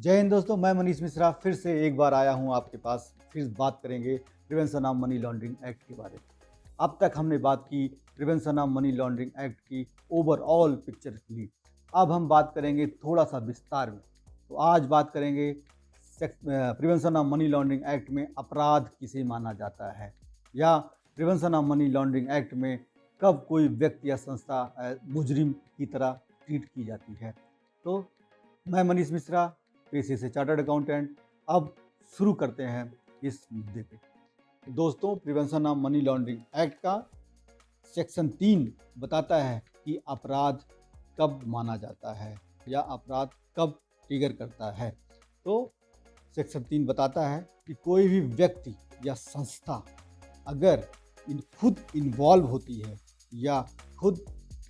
जय हिंद दोस्तों, मैं मनीष मिश्रा फिर से एक बार आया हूं आपके पास। फिर बात करेंगे prevention of money laundering act के बारे में। अब तक हमने बात की prevention of money laundering act की ओवरऑल पिक्चर की। अब हम बात करेंगे थोड़ा सा विस्तार में। तो आज बात करेंगे prevention of money laundering act में अपराध किसे माना जाता है, या prevention of money laundering act में कब कोई व्यक्ति या संस्था मुजरिम की तरह ट्रीट की जाती है। तो मैं मनीष मिश्रा, पेशे से चार्टर्ड अकाउंटेंट। अब शुरू करते हैं इस मुद्दे पे। दोस्तों, prevention of money laundering act का सेक्शन 3 बताता है कि अपराध कब माना जाता है या अपराध कब ट्रिगर करता है। तो सेक्शन 3 बताता है कि कोई भी व्यक्ति या संस्था अगर खुद इन्वॉल्व होती है या खुद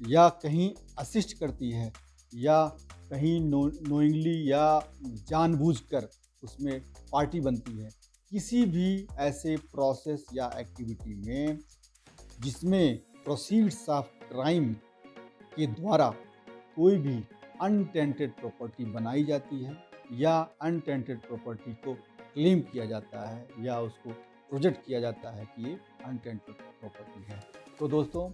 या कहीं असिस्ट करती है या कहीं नोइंगली या जानबूझकर उसमें पार्टी बनती है, किसी भी ऐसे प्रोसेस या एक्टिविटी में जिसमें प्रोसीड्स ऑफ क्राइम के द्वारा कोई भी अनटेंटेड प्रॉपर्टी बनाई जाती है या अनटेंटेड प्रॉपर्टी को क्लेम किया जाता है या उसको प्रोजेक्ट किया जाता है कि ये अनटेंटेड प्रॉपर्टी है। तो दोस्तों,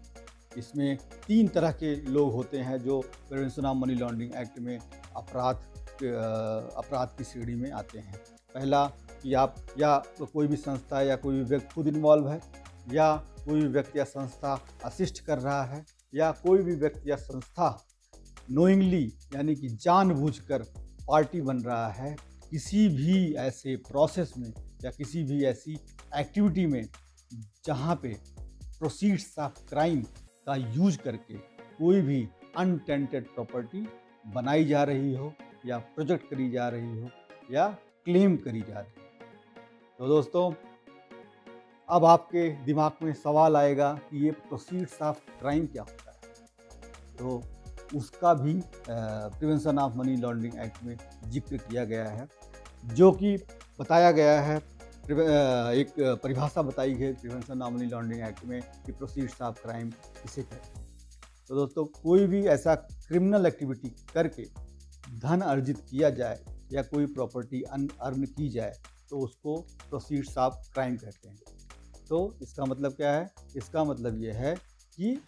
इसमें 3 तरह के लोग होते हैं जो prevention of money laundering act में अपराध की श्रेणी में आते हैं। पहला कि आप या तो कोई भी संस्था या कोई भी व्यक्ति खुद इन्वॉल्व है, या कोई भी व्यक्ति या संस्था असिस्ट कर रहा है, या कोई भी व्यक्ति या संस्था नोइंगली यानी कि जानबूझकर पार्टी बन रहा है किसी भी ऐसे प्रोसेस में या किसी भी ऐसी एक्टिविटी में जहाँ पे प्रोसीड्स ऑफ क्राइम का यूज करके कोई भी अनटेंटेड प्रॉपर्टी बनाई जा रही हो या प्रोजेक्ट करी जा रही हो या क्लेम करी जा रही हो। तो दोस्तों, अब आपके दिमाग में सवाल आएगा कि ये प्रोसीड्स ऑफ क्राइम क्या होता है। तो उसका भी prevention of money laundering act में जिक्र किया गया है, जो कि बताया गया है। एक परिभाषा बताई है prevention of money laundering act में कि प्रोसीड्स ऑफ क्राइम किसे कहते हैं। तो दोस्तों, कोई भी ऐसा क्रिमिनल एक्टिविटी करके धन अर्जित किया जाए या कोई प्रॉपर्टी अर्न की जाए तो उसको प्रोसीड्स ऑफ क्राइम कहते हैं। तो इसका मतलब क्या है? इसका मतलब ये है कि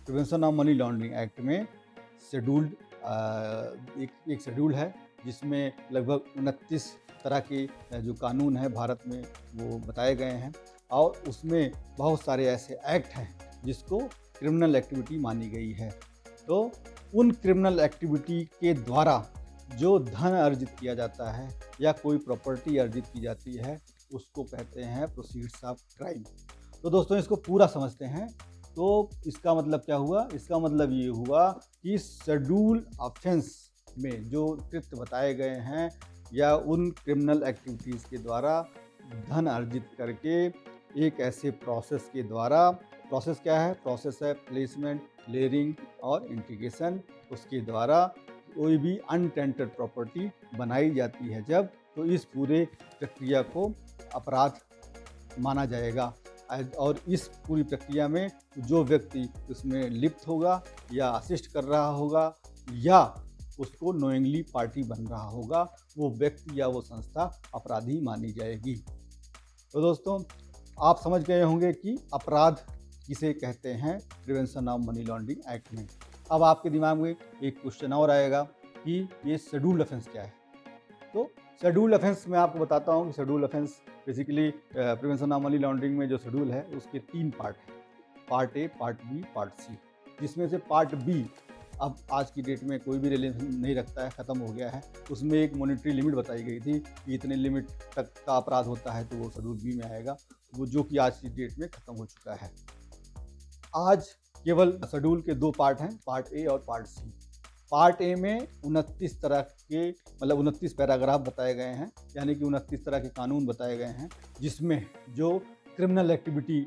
prevention of money laundering act में शेड्यूल्ड एक शेड्यूल है जिसमें लगभग 29 तरह के जो कानून हैं भारत में वो बताए गए हैं, और उसमें बहुत सारे ऐसे एक्ट हैं जिसको क्रिमिनल एक्टिविटी मानी गई है। तो उन क्रिमिनल एक्टिविटी के द्वारा जो धन अर्जित किया जाता है या कोई प्रॉपर्टी अर्जित की जाती है उसको कहते हैं प्रोसीड्स ऑफ क्राइम। तो दोस्तों, इसको पूरा समझते हैं। तो इसका मतलब क्या हुआ? इसका मतलब ये हुआ कि शेड्यूल ऑफेंस में जो कृत्य बताए गए हैं या उन क्रिमिनल एक्टिविटीज़ के द्वारा धन अर्जित करके एक ऐसे प्रोसेस के द्वारा, प्रोसेस क्या है? प्रोसेस है प्लेसमेंट, क्लियरिंग और इंटीग्रेशन। उसके द्वारा कोई भी अनटेंटेड प्रॉपर्टी बनाई जाती है जब, तो इस पूरे प्रक्रिया को अपराध माना जाएगा। और इस पूरी प्रक्रिया में जो व्यक्ति उसमें लिप्त होगा या असिस्ट कर रहा होगा या उसको नोइंगली पार्टी बन रहा होगा, वो व्यक्ति या वो संस्था अपराधी मानी जाएगी। तो दोस्तों, आप समझ गए होंगे कि अपराध किसे कहते हैं prevention of money laundering act में। अब आपके दिमाग में एक क्वेश्चन और आएगा कि ये शेड्यूल्ड ऑफेंस क्या है। तो शेड्यूल्ड ऑफेंस मैं आपको बताता हूँ कि scheduled offence basically prevention of money laundering में जो शेड्यूल है उसके 3 पार्ट हैं, part A, part B, part C. जिसमें से पार्ट बी अब आज की डेट में कोई भी रिलेशन नहीं रखता है, ख़त्म हो गया है। उसमें एक मॉनेटरी लिमिट बताई गई थी कि इतने लिमिट तक का अपराध होता है तो वो शेड्यूल बी में आएगा, वो जो कि आज की डेट में ख़त्म हो चुका है। आज केवल शेड्यूल के 2 पार्ट हैं, पार्ट ए और पार्ट सी। पार्ट ए में 29 तरह के 29 पैराग्राफ बताए गए हैं, यानी कि 29 तरह के कानून बताए गए हैं, जिसमें जो क्रिमिनल एक्टिविटी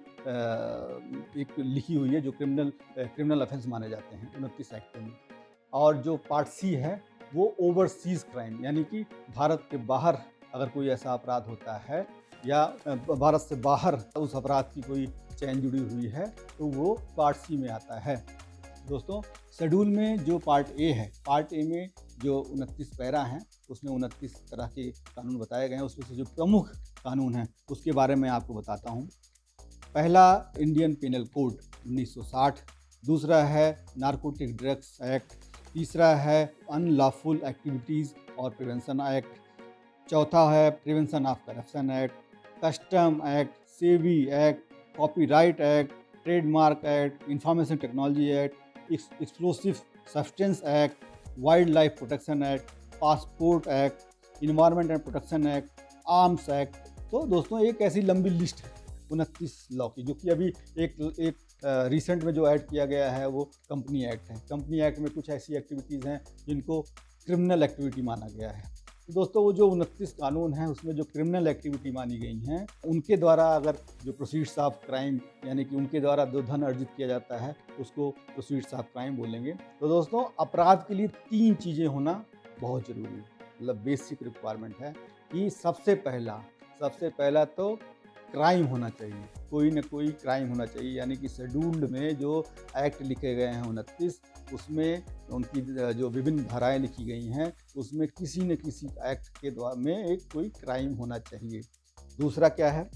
एक लिखी हुई है, जो क्रिमिनल ऑफेंस माने जाते हैं 29 एक्ट में। और जो पार्ट सी है वो ओवरसीज़ क्राइम, यानी कि भारत के बाहर अगर कोई ऐसा अपराध होता है या भारत से बाहर उस अपराध की कोई चैन जुड़ी हुई है तो वो पार्ट सी में आता है। दोस्तों, शेड्यूल में जो पार्ट ए है, पार्ट ए में जो 29 पैरा हैं उसमें 29 तरह के कानून बताए गए हैं। उसमें से जो प्रमुख कानून हैं उसके बारे में आपको बताता हूँ। पहला इंडियन पिनल कोड 1960, दूसरा है नारकोटिक ड्रग्स एक्ट, तीसरा है अनलॉफुल एक्टिविटीज़ और प्रिवेंशन एक्ट, चौथा है prevention of corruption act, custom act, SEBI act, copyright act, trademark act, information technology act, explosive substance act, wild life protection act, passport act, environment and protection act, arms act. तो दोस्तों एक ऐसी लंबी list है 29 law की, जो कि अभी एक रिसेंट में जो ऐड किया गया है वो कंपनी एक्ट है। कंपनी एक्ट में कुछ ऐसी एक्टिविटीज़ हैं जिनको क्रिमिनल एक्टिविटी माना गया है। तो दोस्तों वो जो 29 कानून हैं उसमें जो क्रिमिनल एक्टिविटी मानी गई हैं उनके द्वारा अगर जो प्रोसीड्स ऑफ क्राइम, यानी कि उनके द्वारा जो धन अर्जित किया जाता है उसको प्रोसीड्स ऑफ क्राइम बोलेंगे। तो दोस्तों अपराध के लिए 3 चीज़ें होना बहुत ज़रूरी है, मतलब बेसिक रिक्वायरमेंट है कि सबसे पहला तो क्राइम होना चाहिए, कोई न कोई क्राइम होना चाहिए। यानी कि शेड्यूल्ड में जो एक्ट लिखे गए हैं 29, उसमें उनकी जो विभिन्न धाराएं लिखी गई हैं उसमें किसी न किसी एक्ट के द्वारा में एक कोई क्राइम होना चाहिए। दूसरा क्या है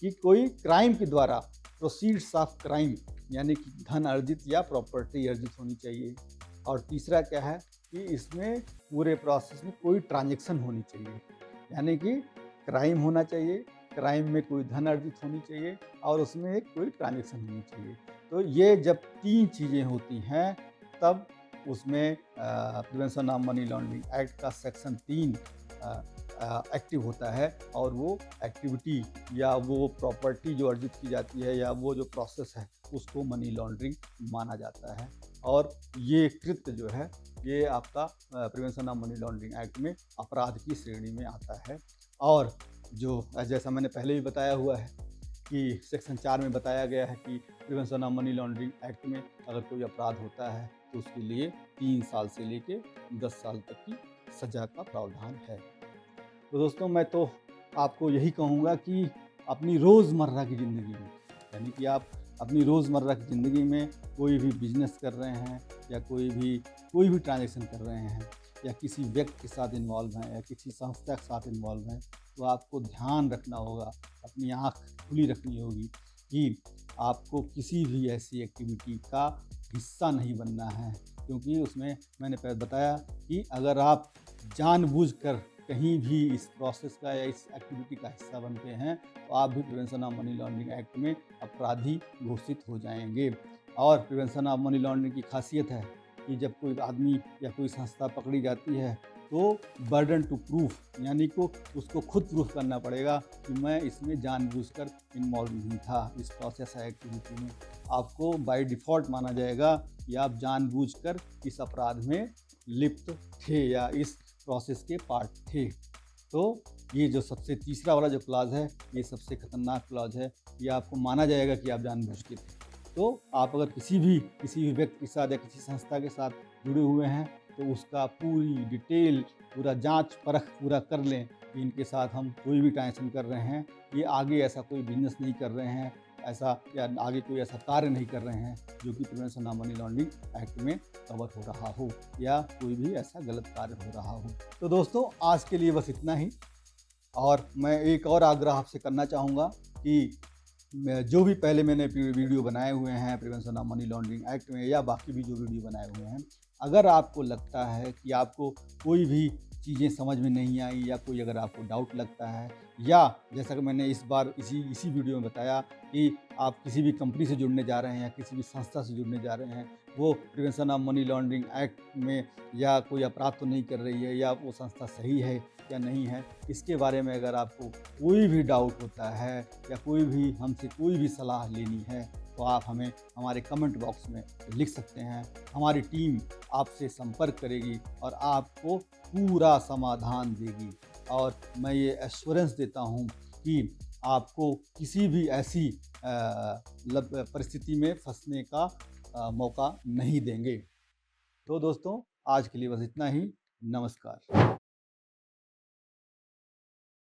कि कोई क्राइम के द्वारा प्रोसीड्स ऑफ क्राइम, यानी कि धन अर्जित या प्रॉपर्टी अर्जित होनी चाहिए। और तीसरा क्या है कि इसमें पूरे प्रोसेस में कोई ट्रांजैक्शन होनी चाहिए, यानी कि क्राइम होना चाहिए, क्राइम में कोई धन अर्जित होनी चाहिए और उसमें एक कोई ट्रांजैक्शन होनी चाहिए। तो ये जब 3 चीज़ें होती हैं तब उसमें prevention of money laundering act का सेक्शन 3 एक्टिव होता है और वो एक्टिविटी या वो प्रॉपर्टी जो अर्जित की जाती है या वो जो प्रोसेस है उसको मनी लॉन्ड्रिंग माना जाता है। और ये कृत्य जो है ये आपका prevention of money laundering act में अपराध की श्रेणी में आता है। और जो जैसा मैंने पहले भी बताया हुआ है कि सेक्शन 4 में बताया गया है कि prevention of money laundering act में अगर कोई अपराध होता है तो उसके लिए 3 साल से लेके 10 साल तक की सज़ा का प्रावधान है। तो दोस्तों मैं तो आपको यही कहूँगा कि अपनी रोज़मर्रा की ज़िंदगी में, यानी कि आप अपनी रोज़मर्रा की ज़िंदगी में कोई भी बिजनेस कर रहे हैं या कोई भी ट्रांजैक्शन कर रहे हैं या किसी व्यक्ति के साथ इन्वॉल्व हैं या किसी संस्था के साथ इन्वॉल्व हैं, तो आपको ध्यान रखना होगा, अपनी आँख खुली रखनी होगी कि आपको किसी भी ऐसी एक्टिविटी का हिस्सा नहीं बनना है। क्योंकि उसमें मैंने पहले बताया कि अगर आप जानबूझकर कहीं भी इस प्रोसेस का या इस एक्टिविटी का हिस्सा बनते हैं तो आप भी prevention of money laundering act में अपराधी घोषित हो जाएंगे। और प्रिवेंशन ऑफ मनी लॉन्ड्रिंग की खासियत है कि जब कोई आदमी या कोई संस्था पकड़ी जाती है तो बर्डन टू प्रूफ, यानी को उसको खुद प्रूफ करना पड़ेगा कि मैं इसमें जानबूझकर इन्वॉल्व नहीं था, इस प्रोसेस या एक्टिविटी में। आपको बाय डिफ़ॉल्ट माना जाएगा कि आप जानबूझकर इस अपराध में लिप्त थे या इस प्रोसेस के पार्ट थे। तो ये जो सबसे तीसरा वाला जो क्लॉज है ये सबसे खतरनाक क्लॉज है, ये आपको माना जाएगा कि आप जानबूझ के थे। तो आप अगर किसी भी व्यक्ति के साथ या किसी संस्था के साथ जुड़े हुए हैं तो उसका पूरी डिटेल, पूरा जांच परख पूरा कर लें कि इनके साथ हम कोई भी ट्रांजैक्शन कर रहे हैं, ये आगे ऐसा कोई बिजनेस नहीं कर रहे हैं, ऐसा या आगे कोई ऐसा कार्य नहीं कर रहे हैं जो कि prevention of money laundering act में कवर हो रहा हो या कोई भी ऐसा गलत कार्य हो रहा हो। तो दोस्तों आज के लिए बस इतना ही। और मैं एक और आग्रह आपसे करना चाहूँगा कि जो भी पहले मैंने वीडियो बनाए हुए हैं prevention of money laundering act में या बाकी भी जो वीडियो बनाए हुए हैं, अगर आपको लगता है कि आपको कोई भी चीज़ें समझ में नहीं आई या कोई अगर आपको डाउट लगता है, या जैसा कि मैंने इस बार इसी वीडियो में बताया कि आप किसी भी कंपनी से जुड़ने जा रहे हैं या किसी भी संस्था से जुड़ने जा रहे हैं, वो prevention of money laundering act में या कोई अपराध तो नहीं कर रही है या वो संस्था सही है या नहीं है, इसके बारे में अगर आपको कोई भी डाउट होता है या कोई भी हमसे कोई भी सलाह लेनी है तो आप हमें हमारे कमेंट बॉक्स में लिख सकते हैं। हमारी टीम आपसे संपर्क करेगी और आपको पूरा समाधान देगी। और मैं ये एश्योरेंस देता हूँ कि आपको किसी भी ऐसी परिस्थिति में फंसने का मौका नहीं देंगे। तो दोस्तों आज के लिए बस इतना ही। नमस्कार।